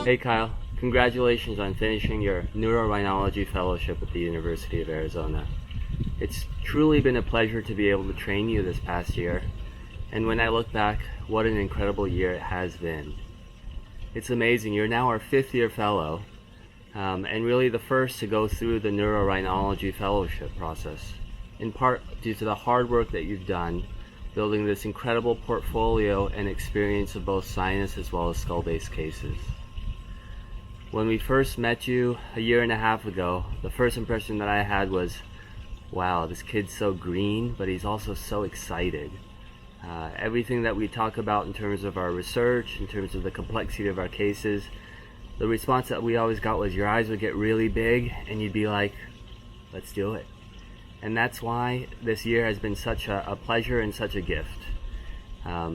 Hey Kyle, congratulations on finishing your Neurorhinology Fellowship at the University of Arizona. It's truly been a pleasure to be able to train you this past year, and when I look back, what an incredible year it has been. It's amazing, you're now our 5th-year fellow, and really the first to go through the Neurorhinology Fellowship process, in part due to the hard work that you've done building this incredible portfolio and experience of both sinus as well as skull-based cases. When we first met you a year and a half ago, the first impression that I had was, wow, this kid's so green, but he's also so excited. Everything that we talk about in terms of our research, in terms of the complexity of our cases, the response that we always got was your eyes would get really big and you'd be like, let's do it. And that's why this year has been such a pleasure and such a gift.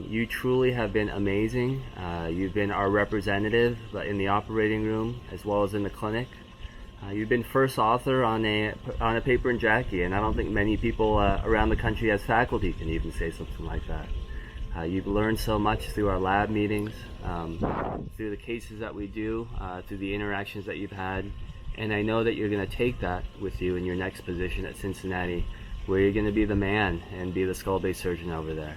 You truly have been amazing. You've been our representative in the operating room as well as in the clinic. You've been first author on a paper in Jackie, and I don't think many people around the country as faculty can even say something like that. You've learned so much through our lab meetings, through the cases that we do, through the interactions that you've had. And I know that you're going to take that with you in your next position at Cincinnati, where you're going to be the man and be the skull-based surgeon over there.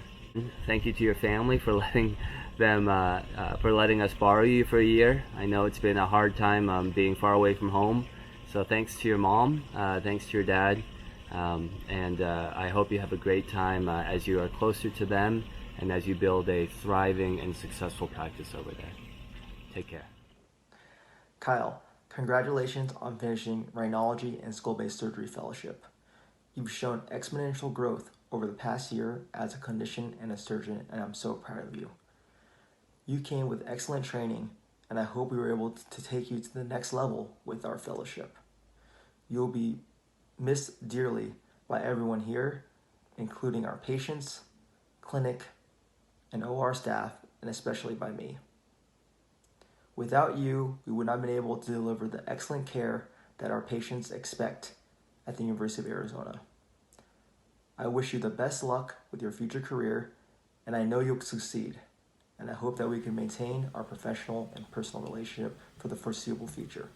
Thank you to your family for letting us borrow you for a year. I know it's been a hard time being far away from home. So thanks to your mom, thanks to your dad, and I hope you have a great time as you are closer to them and as you build a thriving and successful practice over there. Take care. Kyle, congratulations on finishing Rhinology and Skull-Based Surgery Fellowship. You've shown exponential growth over the past year as a clinician and a surgeon, and I'm so proud of you. You came with excellent training, and I hope we were able to take you to the next level with our fellowship. You'll be missed dearly by everyone here, including our patients, clinic, and OR staff, and especially by me. Without you, we would not have been able to deliver the excellent care that our patients expect at the University of Arizona. I wish you the best luck with your future career, and I know you'll succeed. And I hope that we can maintain our professional and personal relationship for the foreseeable future.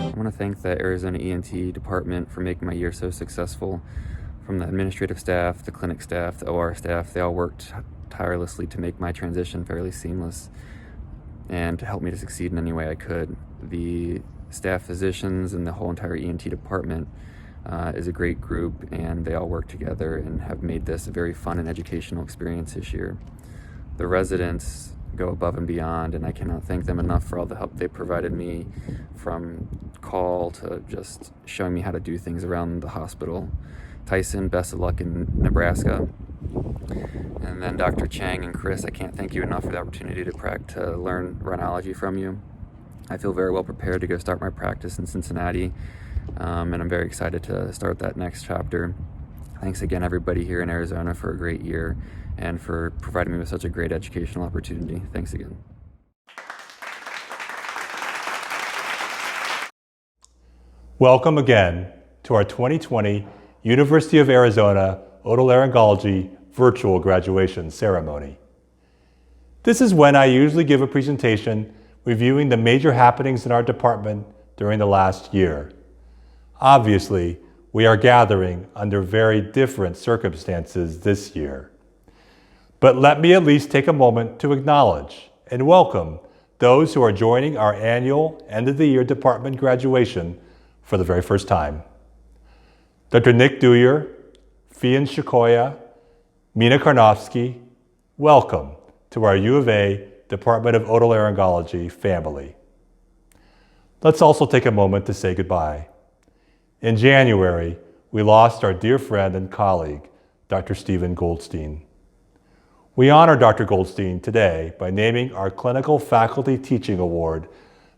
I want to thank the Arizona ENT department for making my year so successful. From the administrative staff, the clinic staff, the OR staff, they all worked tirelessly to make my transition fairly seamless and to help me to succeed in any way I could. The staff physicians and the whole entire ENT department is a great group, and they all work together and have made this a very fun and educational experience this year. The residents go above and beyond, and I cannot thank them enough for all the help they provided me, from call to just showing me how to do things around the hospital. Tyson, best of luck in Nebraska. And then Dr. Chang and Chris, I can't thank you enough for the opportunity to learn rhinology from you. I feel very well prepared to go start my practice in Cincinnati, and I'm very excited to start that next chapter. Thanks again, everybody here in Arizona, for a great year and for providing me with such a great educational opportunity. Thanks again. Welcome again to our 2020 University of Arizona Otolaryngology virtual graduation ceremony. This is when I usually give a presentation reviewing the major happenings in our department during the last year. Obviously, we are gathering under very different circumstances this year. But let me at least take a moment to acknowledge and welcome those who are joining our annual end-of-the-year department graduation for the very first time. Dr. Nick Duyer, Fian Shikoya, Mina Karnofsky, welcome to our U of A Department of Otolaryngology family. Let's also take a moment to say goodbye. In January, we lost our dear friend and colleague, Dr. Stephen Goldstein. We honor Dr. Goldstein today by naming our Clinical Faculty Teaching Award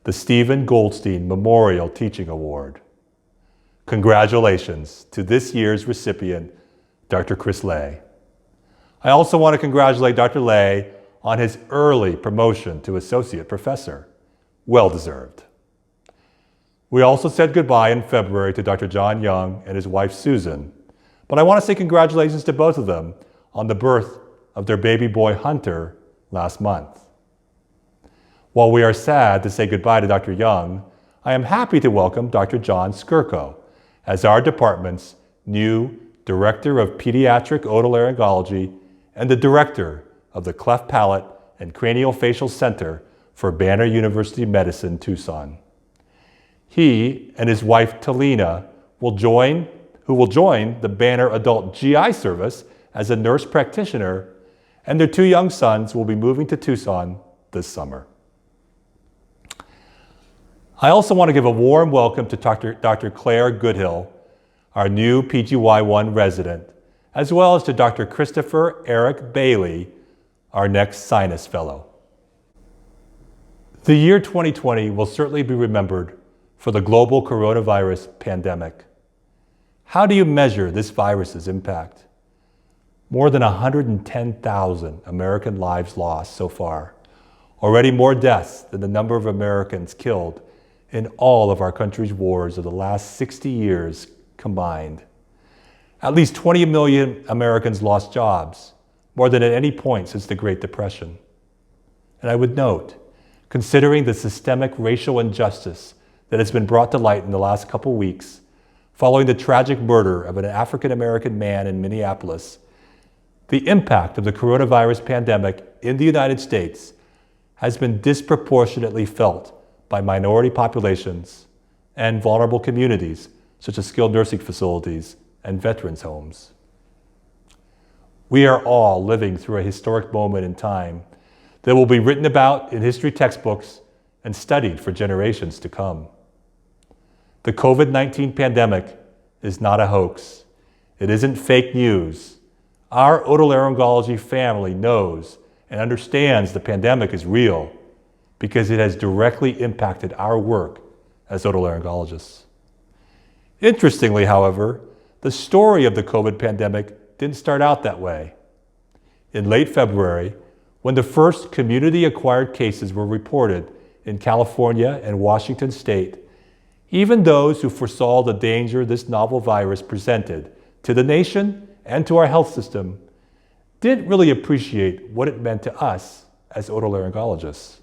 the Stephen Goldstein Memorial Teaching Award. Congratulations to this year's recipient, Dr. Chris Lay. I also want to congratulate Dr. Lay on his early promotion to Associate Professor. Well deserved. We also said goodbye in February to Dr. John Young and his wife Susan, but I want to say congratulations to both of them on the birth of their baby boy Hunter last month. While we are sad to say goodbye to Dr. Young, I am happy to welcome Dr. John Skirko as our department's new Director of Pediatric Otolaryngology and the Director of the Cleft Palate and Craniofacial Center for Banner University Medicine, Tucson. He and his wife Talina who will join the Banner Adult GI Service as a nurse practitioner, and their 2 young sons will be moving to Tucson this summer. I also want to give a warm welcome to Dr. Claire Goodhill, our new PGY1 resident, as well as to Dr. Christopher Eric Bailey, our next sinus fellow. The year 2020 will certainly be remembered for the global coronavirus pandemic. How do you measure this virus's impact? More than 110,000 American lives lost so far, already more deaths than the number of Americans killed in all of our country's wars of the last 60 years combined. At least 20 million Americans lost jobs, more than at any point since the Great Depression. And I would note, considering the systemic racial injustice that has been brought to light in the last couple weeks, following the tragic murder of an African-American man in Minneapolis, the impact of the coronavirus pandemic in the United States has been disproportionately felt by minority populations and vulnerable communities, such as skilled nursing facilities and veterans' homes. We are all living through a historic moment in time that will be written about in history textbooks and studied for generations to come. The COVID-19 pandemic is not a hoax. It isn't fake news. Our otolaryngology family knows and understands the pandemic is real because it has directly impacted our work as otolaryngologists. Interestingly, however, the story of the COVID pandemic didn't start out that way. In late February, when the first community-acquired cases were reported in California and Washington state, even those who foresaw the danger this novel virus presented to the nation and to our health system didn't really appreciate what it meant to us as otolaryngologists.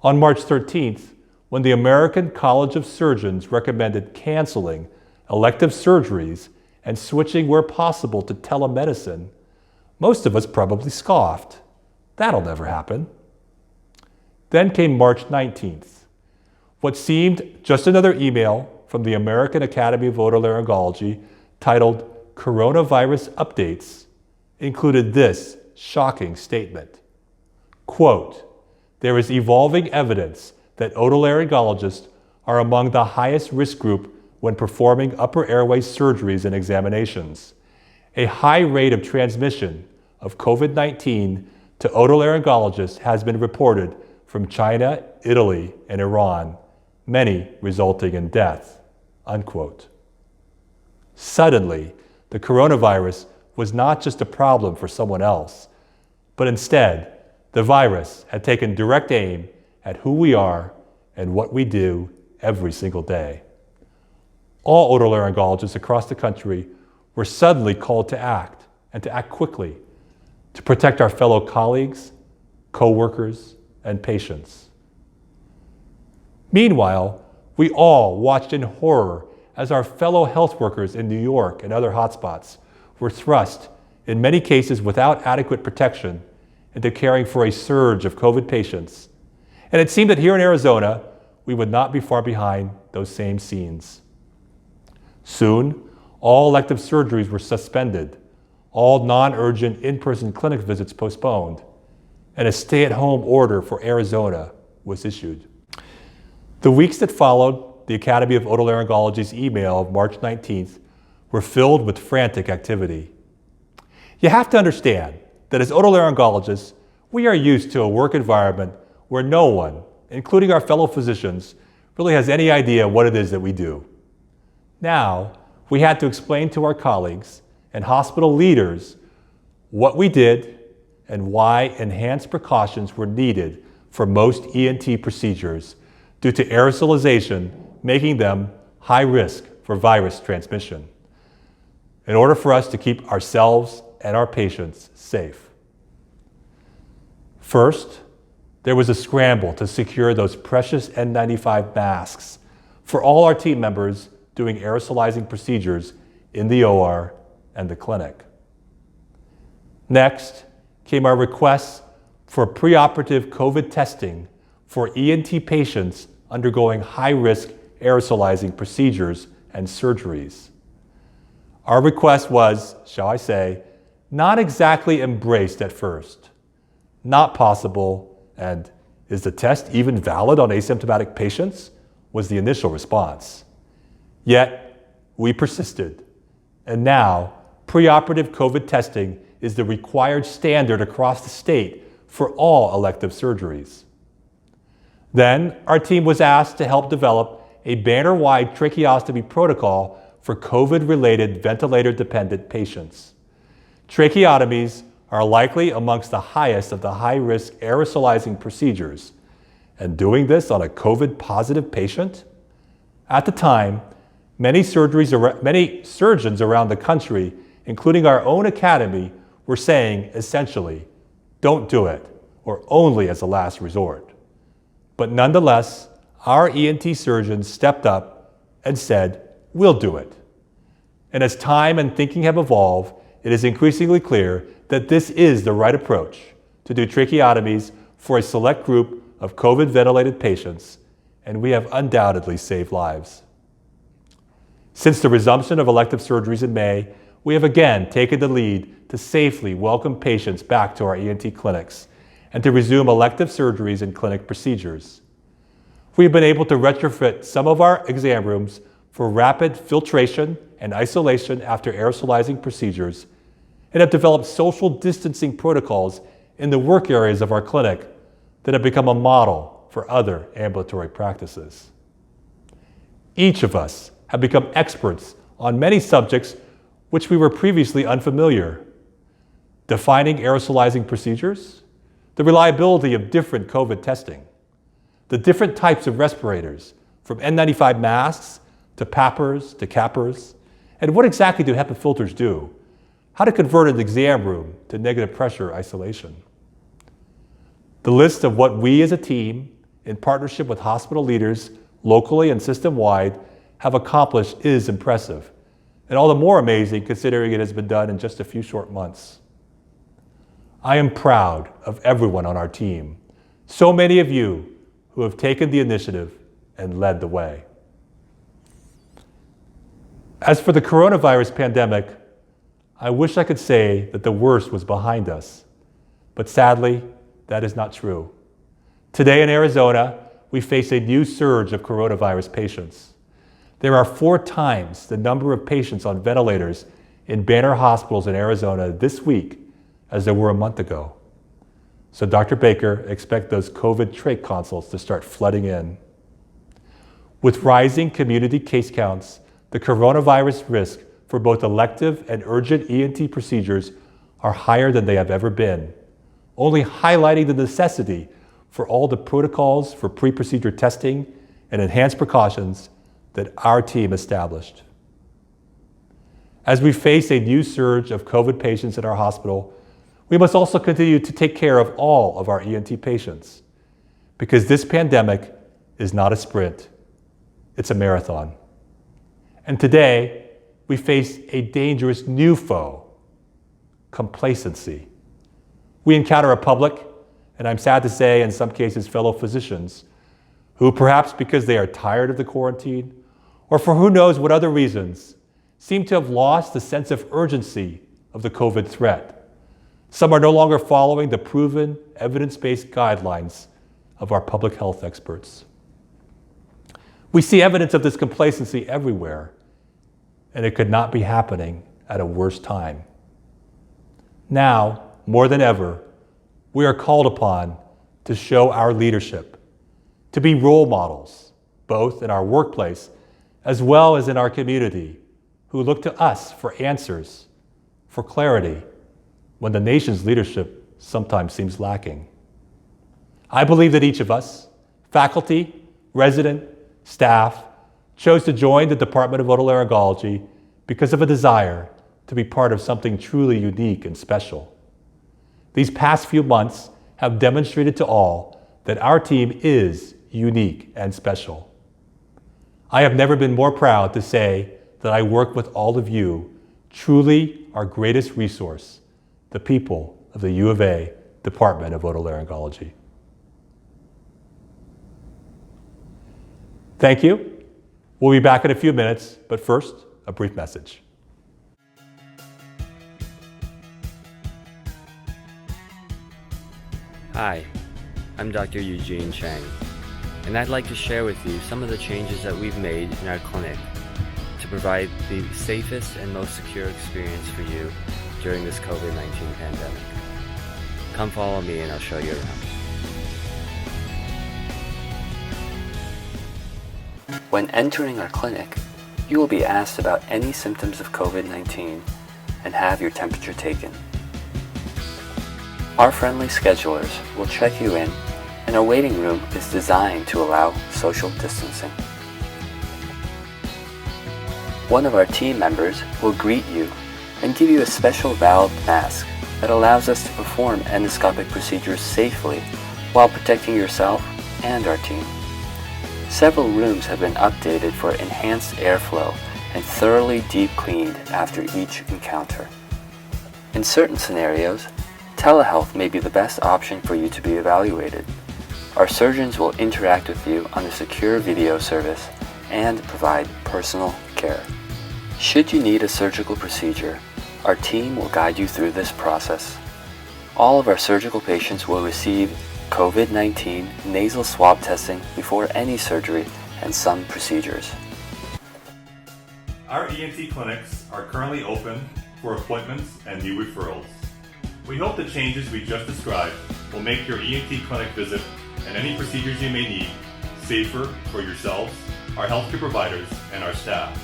On March 13th, when the American College of Surgeons recommended canceling elective surgeries and switching where possible to telemedicine, most of us probably scoffed. That'll never happen. Then came March 19th. What seemed just another email from the American Academy of Otolaryngology titled Coronavirus Updates included this shocking statement. Quote, "There is evolving evidence that otolaryngologists are among the highest risk group when performing upper airway surgeries and examinations. A high rate of transmission of COVID-19 to otolaryngologists has been reported from China, Italy, and Iran, many resulting in death." Unquote. Suddenly, the coronavirus was not just a problem for someone else, but instead, the virus had taken direct aim at who we are and what we do every single day. All otolaryngologists across the country were suddenly called to act, and to act quickly, to protect our fellow colleagues, co-workers, and patients. Meanwhile, we all watched in horror as our fellow health workers in New York and other hotspots were thrust, in many cases without adequate protection, into caring for a surge of COVID patients. And it seemed that here in Arizona, we would not be far behind those same scenes. Soon, all elective surgeries were suspended, all non-urgent in-person clinic visits postponed, and a stay-at-home order for Arizona was issued. The weeks that followed the Academy of Otolaryngology's email of March 19th were filled with frantic activity. You have to understand that as otolaryngologists, we are used to a work environment where no one, including our fellow physicians, really has any idea what it is that we do. Now, we had to explain to our colleagues and hospital leaders what we did and why enhanced precautions were needed for most ENT procedures due to aerosolization, making them high risk for virus transmission, in order for us to keep ourselves and our patients safe. First, there was a scramble to secure those precious N95 masks for all our team members doing aerosolizing procedures in the OR and the clinic. Next came our requests for preoperative COVID testing for ENT patients undergoing high-risk aerosolizing procedures and surgeries. Our request was, shall I say, not exactly embraced at first. Not possible, and is the test even valid on asymptomatic patients? Was the initial response. Yet, we persisted, and now preoperative COVID testing is the required standard across the state for all elective surgeries. Then, our team was asked to help develop a banner-wide tracheostomy protocol for COVID-related ventilator-dependent patients. Tracheotomies are likely amongst the highest of the high-risk aerosolizing procedures, and doing this on a COVID-positive patient? At the time, many surgeons around the country, including our own academy, were saying, essentially, don't do it, or only as a last resort. But nonetheless, our ENT surgeons stepped up and said, we'll do it. And as time and thinking have evolved, it is increasingly clear that this is the right approach to do tracheotomies for a select group of COVID-ventilated patients, and we have undoubtedly saved lives. Since the resumption of elective surgeries in May, we have again taken the lead to safely welcome patients back to our ENT clinics and to resume elective surgeries and clinic procedures. We have been able to retrofit some of our exam rooms for rapid filtration and isolation after aerosolizing procedures, and have developed social distancing protocols in the work areas of our clinic that have become a model for other ambulatory practices. Each of us have become experts on many subjects which we were previously unfamiliar. Defining aerosolizing procedures, the reliability of different COVID testing, the different types of respirators, from N95 masks to PAPRs to CAPRs, and what exactly do HEPA filters do? How to convert an exam room to negative pressure isolation. The list of what we as a team, in partnership with hospital leaders, locally and system-wide, have accomplished is impressive, and all the more amazing considering it has been done in just a few short months. I am proud of everyone on our team, so many of you who have taken the initiative and led the way. As for the coronavirus pandemic, I wish I could say that the worst was behind us, but sadly, that is not true. Today in Arizona, we face a new surge of coronavirus patients. There are 4 times the number of patients on ventilators in Banner hospitals in Arizona this week as there were a month ago. So Dr. Baker, expect those COVID trach consults to start flooding in. With rising community case counts, the coronavirus risk for both elective and urgent ENT procedures are higher than they have ever been, only highlighting the necessity for all the protocols for pre-procedure testing and enhanced precautions that our team established. As we face a new surge of COVID patients in our hospital, we must also continue to take care of all of our ENT patients, because this pandemic is not a sprint, it's a marathon. And today, we face a dangerous new foe, complacency. We encounter a public, and I'm sad to say in some cases fellow physicians, who perhaps because they are tired of the quarantine, or for who knows what other reasons, seem to have lost the sense of urgency of the COVID threat. Some are no longer following the proven, evidence-based guidelines of our public health experts. We see evidence of this complacency everywhere, and it could not be happening at a worse time. Now, more than ever, we are called upon to show our leadership, to be role models, both in our workplace as well as in our community, who look to us for answers, for clarity, when the nation's leadership sometimes seems lacking. I believe that each of us, faculty, resident, staff, chose to join the Department of Otolaryngology because of a desire to be part of something truly unique and special. These past few months have demonstrated to all that our team is unique and special. I have never been more proud to say that I work with all of you, truly our greatest resource, the people of the U of A Department of Otolaryngology. Thank you. We'll be back in a few minutes, but first, a brief message. Hi, I'm Dr. Eugene Chang, and I'd like to share with you some of the changes that we've made in our clinic to provide the safest and most secure experience for you during this COVID-19 pandemic. Come follow me and I'll show you around. When entering our clinic, you will be asked about any symptoms of COVID-19 and have your temperature taken. Our friendly schedulers will check you in, and our waiting room is designed to allow social distancing. One of our team members will greet you and give you a special valved mask that allows us to perform endoscopic procedures safely while protecting yourself and our team. Several rooms have been updated for enhanced airflow and thoroughly deep cleaned after each encounter. In certain scenarios, telehealth may be the best option for you to be evaluated. Our surgeons will interact with you on a secure video service and provide personal care. Should you need a surgical procedure, our team will guide you through this process. All of our surgical patients will receive COVID-19 nasal swab testing before any surgery and some procedures. Our ENT clinics are currently open for appointments and new referrals. We hope the changes we just described will make your ENT clinic visit and any procedures you may need safer for yourselves, our healthcare providers, and our staff.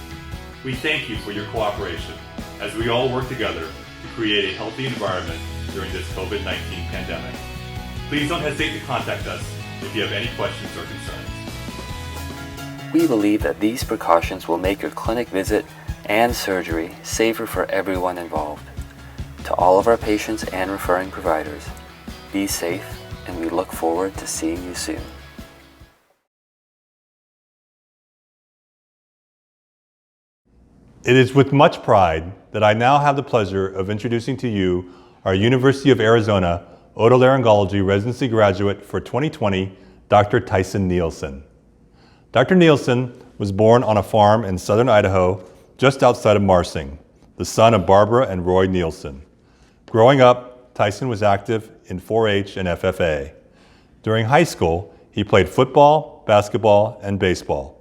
We thank you for your cooperation as we all work together to create a healthy environment during this COVID-19 pandemic. Please don't hesitate to contact us if you have any questions or concerns. We believe that these precautions will make your clinic visit and surgery safer for everyone involved. To all of our patients and referring providers, be safe, and we look forward to seeing you soon. It is with much pride that I now have the pleasure of introducing to you our University of Arizona Otolaryngology residency graduate for 2020, Dr. Tyson Nielsen. Dr. Nielsen was born on a farm in southern Idaho, just outside of Marsing, the son of Barbara and Roy Nielsen. Growing up, Tyson was active in 4-H and FFA. During high school, he played football, basketball, and baseball.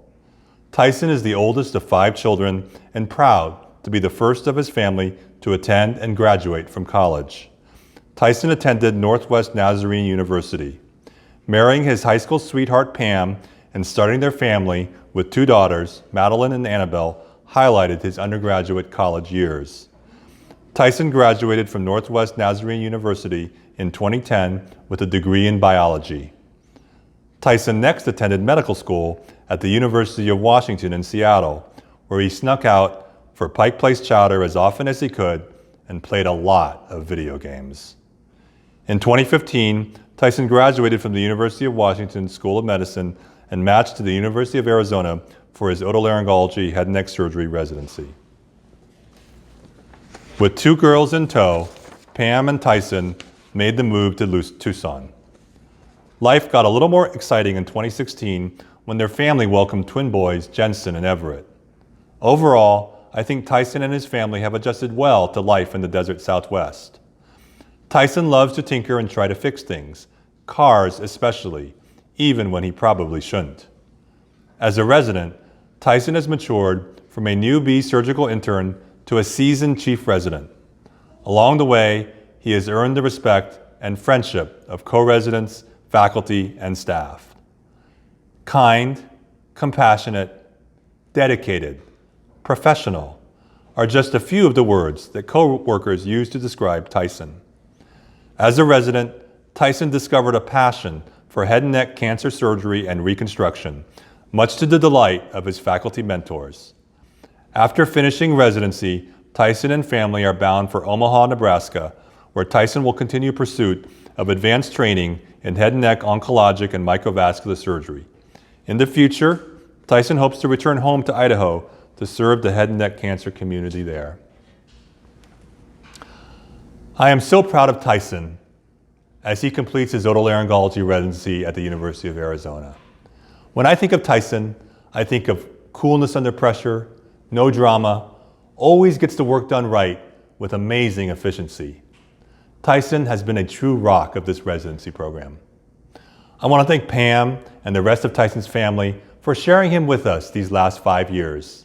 Tyson is the oldest of 5 children and proud to be the first of his family to attend and graduate from college. Tyson attended Northwest Nazarene University. Marrying his high school sweetheart Pam and starting their family with 2 daughters, Madeline and Annabelle, highlighted his undergraduate college years. Tyson graduated from Northwest Nazarene University in 2010 with a degree in biology. Tyson next attended medical school at the University of Washington in Seattle, where he snuck out for Pike Place chowder as often as he could and played a lot of video games. In 2015, Tyson graduated from the University of Washington School of Medicine and matched to the University of Arizona for his otolaryngology head and neck surgery residency. With 2 girls in tow, Pam and Tyson made the move to Tucson. Life got a little more exciting in 2016 when their family welcomed twin boys, Jensen and Everett. Overall, I think Tyson and his family have adjusted well to life in the desert Southwest. Tyson loves to tinker and try to fix things, cars especially, even when he probably shouldn't. As a resident, Tyson has matured from a newbie surgical intern to a seasoned chief resident. Along the way, he has earned the respect and friendship of co-residents, faculty, and staff. Kind, compassionate, dedicated, professional are just a few of the words that co-workers use to describe Tyson. As a resident, Tyson discovered a passion for head and neck cancer surgery and reconstruction, much to the delight of his faculty mentors. After finishing residency, Tyson and family are bound for Omaha, Nebraska, where Tyson will continue pursuit of advanced training in head and neck oncologic and microvascular surgery. In the future, Tyson hopes to return home to Idaho to serve the head and neck cancer community there. I am so proud of Tyson as he completes his otolaryngology residency at the University of Arizona. When I think of Tyson, I think of coolness under pressure, no drama, always gets the work done right with amazing efficiency. Tyson has been a true rock of this residency program. I want to thank Pam and the rest of Tyson's family for sharing him with us these last 5 years.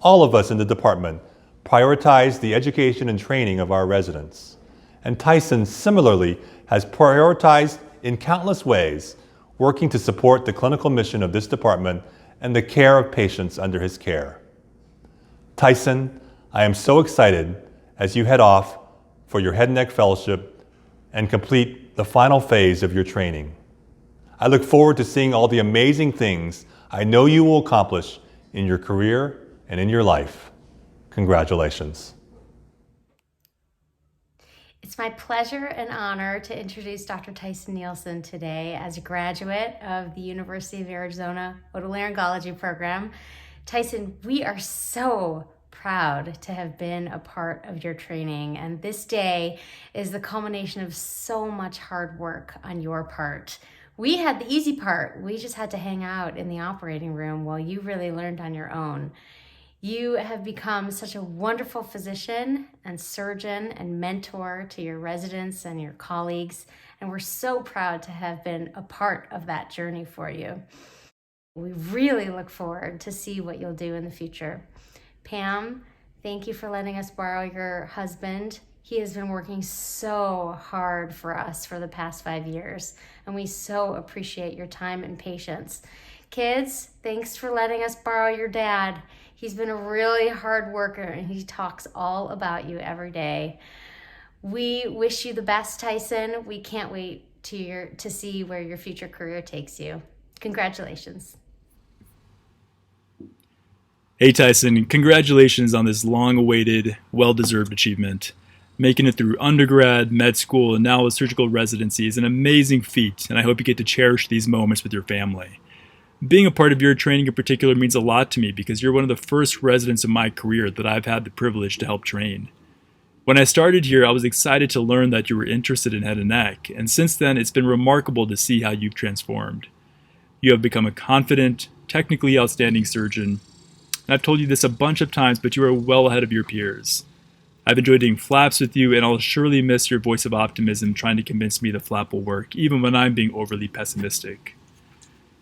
All of us in the department prioritize the education and training of our residents. And Tyson similarly has prioritized in countless ways, working to support the clinical mission of this department and the care of patients under his care. Tyson, I am so excited as you head off for your head and neck fellowship and complete the final phase of your training. I look forward to seeing all the amazing things I know you will accomplish in your career and in your life. Congratulations. It's my pleasure and honor to introduce Dr. Tyson Nielsen today as a graduate of the University of Arizona Otolaryngology program. Tyson, we are so proud to have been a part of your training, and this day is the culmination of so much hard work on your part. We had the easy part. We just had to hang out in the operating room while you really learned on your own. You have become such a wonderful physician and surgeon and mentor to your residents and your colleagues, and we're so proud to have been a part of that journey for you. We really look forward to see what you'll do in the future. Pam, thank you for letting us borrow your husband. He has been working so hard for us for the past 5 years, and we so appreciate your time and patience. Kids, thanks for letting us borrow your dad. He's been a really hard worker, and he talks all about you every day. We wish you the best, Tyson. We can't wait to see where your future career takes you. Congratulations. Hey Tyson, congratulations on this long-awaited, well-deserved achievement. Making it through undergrad, med school, and now a surgical residency is an amazing feat, and I hope you get to cherish these moments with your family. Being a part of your training in particular means a lot to me because you're one of the first residents of my career that I've had the privilege to help train. When I started here, I was excited to learn that you were interested in head and neck, and since then it's been remarkable to see how you've transformed. You have become a confident, technically outstanding surgeon, and I've told you this a bunch of times, but you are well ahead of your peers. I've enjoyed doing flaps with you, and I'll surely miss your voice of optimism trying to convince me the flap will work, even when I'm being overly pessimistic.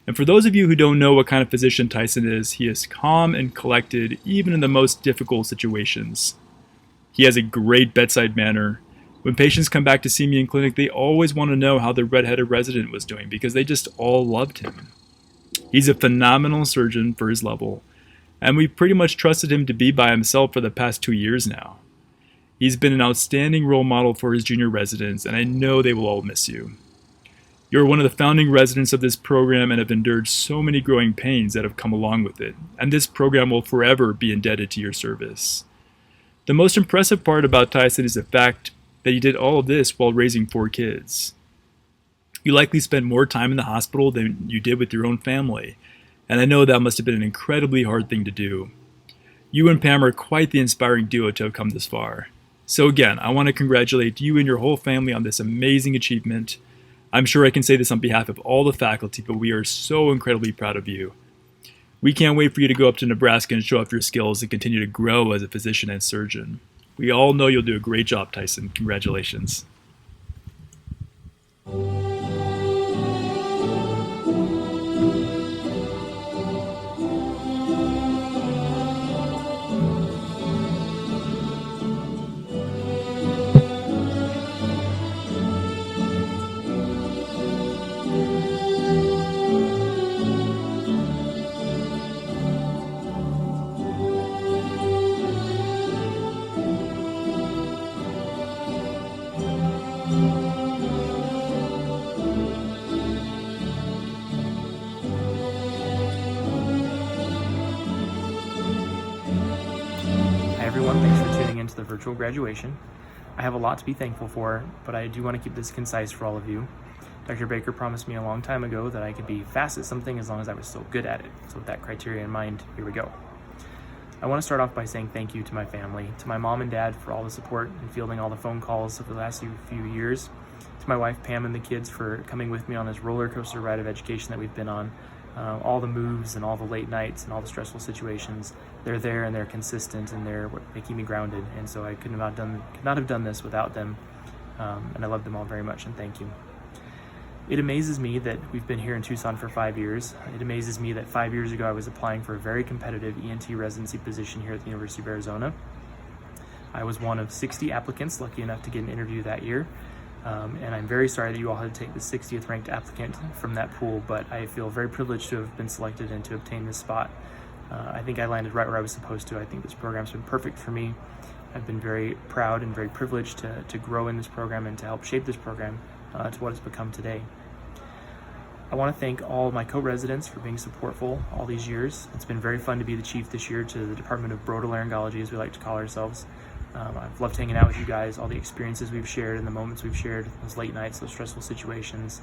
And for those of you who don't know what kind of physician Tyson is, he is calm and collected, even in the most difficult situations. He has a great bedside manner. When patients come back to see me in clinic, they always want to know how the redheaded resident was doing because they just all loved him. He's a phenomenal surgeon for his level, and we've pretty much trusted him to be by himself for the past 2 years now. He's been an outstanding role model for his junior residents, and I know they will all miss you. You're one of the founding residents of this program and have endured so many growing pains that have come along with it, and this program will forever be indebted to your service. The most impressive part about Tyson is the fact that you did all of this while raising 4 kids. You likely spent more time in the hospital than you did with your own family, and I know that must have been an incredibly hard thing to do. You and Pam are quite the inspiring duo to have come this far. So again, I want to congratulate you and your whole family on this amazing achievement. I'm sure I can say this on behalf of all the faculty, but we are so incredibly proud of you. We can't wait for you to go up to Nebraska and show off your skills and continue to grow as a physician and surgeon. We all know you'll do a great job, Tyson. Congratulations. virtual graduation. I have a lot to be thankful for, but I do want to keep this concise for all of you. Dr. Baker promised me a long time ago that I could be fast at something as long as I was still good at it. So with that criteria in mind, here we go. I want to start off by saying thank you to my family, to my mom and dad for all the support and fielding all the phone calls over the last few years, to my wife Pam and the kids for coming with me on this roller coaster ride of education that we've been on. All the moves and all the late nights and all the stressful situations, they're there and they're consistent and they're keep me grounded. And so I could not have done this without them. And I love them all very much, and thank you. It amazes me that we've been here in Tucson for 5 years. It amazes me that 5 years ago I was applying for a very competitive ENT residency position here at the University of Arizona. I was one of 60 applicants lucky enough to get an interview that year. And I'm very sorry that you all had to take the 60th ranked applicant from that pool, but I feel very privileged to have been selected and to obtain this spot. I think I landed right where I was supposed to. I think this program's been perfect for me. I've been very proud and very privileged to grow in this program and to help shape this program to what it's become today. I want to thank all my co-residents for being supportful all these years. It's been very fun to be the chief this year to the Department of Otolaryngology, as we like to call ourselves. I've loved hanging out with you guys, all the experiences we've shared and the moments we've shared, those late nights, those stressful situations,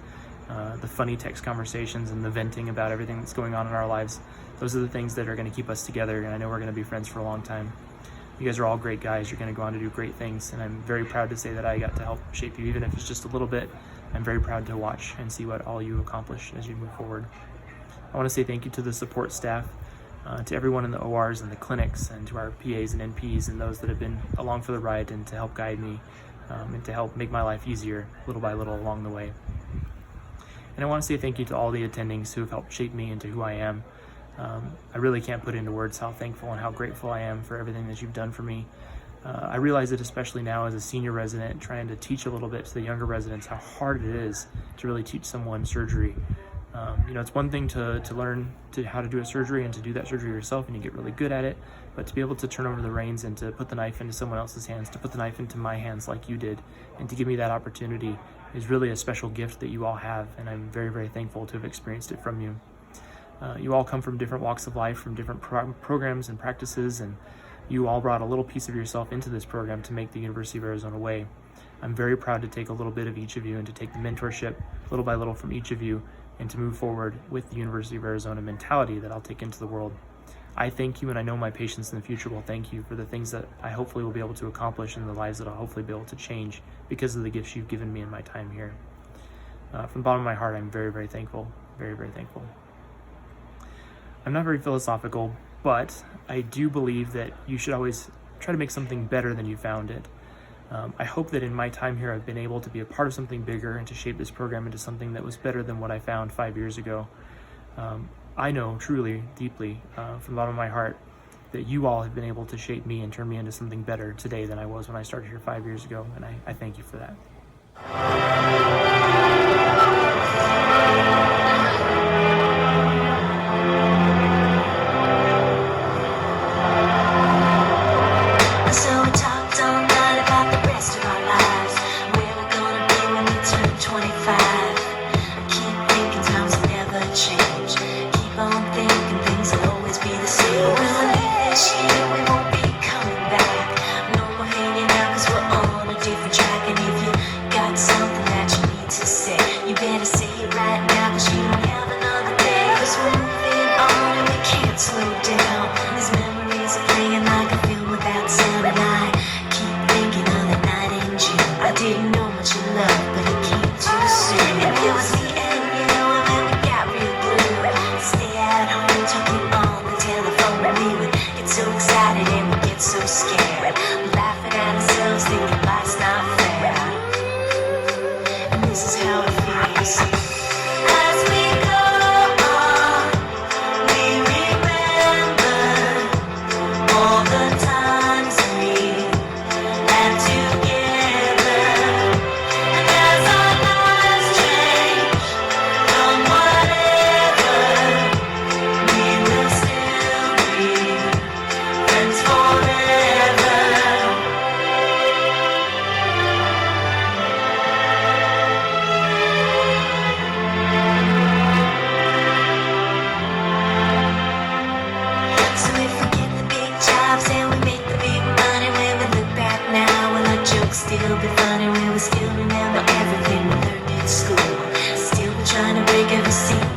the funny text conversations and the venting about everything that's going on in our lives. Those are the things that are going to keep us together, and I know we're going to be friends for a long time. You guys are all great guys. You're going to go on to do great things, and I'm very proud to say that I got to help shape you, even if it's just a little bit. I'm very proud to watch and see what all you accomplish as you move forward. I want to say thank you to the support staff, to everyone in the ORs and the clinics, and to our PAs and NPs and those that have been along for the ride and to help guide me and to help make my life easier little by little along the way. And I want to say thank you to all the attendings who have helped shape me into who I am. I really can't put into words how thankful and how grateful I am for everything that you've done for me. I realize it especially now as a senior resident, trying to teach a little bit to the younger residents how hard it is to really teach someone surgery. It's one thing to learn how to do a surgery and to do that surgery yourself and you get really good at it, but to be able to turn over the reins and to put the knife into someone else's hands, to put the knife into my hands like you did, and to give me that opportunity is really a special gift that you all have, and I'm very, very thankful to have experienced it from you. You all come from different walks of life, from different programs and practices, and you all brought a little piece of yourself into this program to make the University of Arizona way. I'm very proud to take a little bit of each of you and to take the mentorship little by little from each of you and to move forward with the University of Arizona mentality that I'll take into the world. I thank you, and I know my patients in the future will thank you for the things that I hopefully will be able to accomplish and the lives that I'll hopefully be able to change because of the gifts you've given me in my time here. From the bottom of my heart, I'm very, very thankful, very, very thankful. I'm not very philosophical, but I do believe that you should always try to make something better than you found it. I hope that in my time here I've been able to be a part of something bigger and to shape this program into something that was better than what I found 5 years ago. I know truly, deeply, from the bottom of my heart, that you all have been able to shape me and turn me into something better today than I was when I started here 5 years ago, and I thank you for that. Different track, and if you got something that you need see.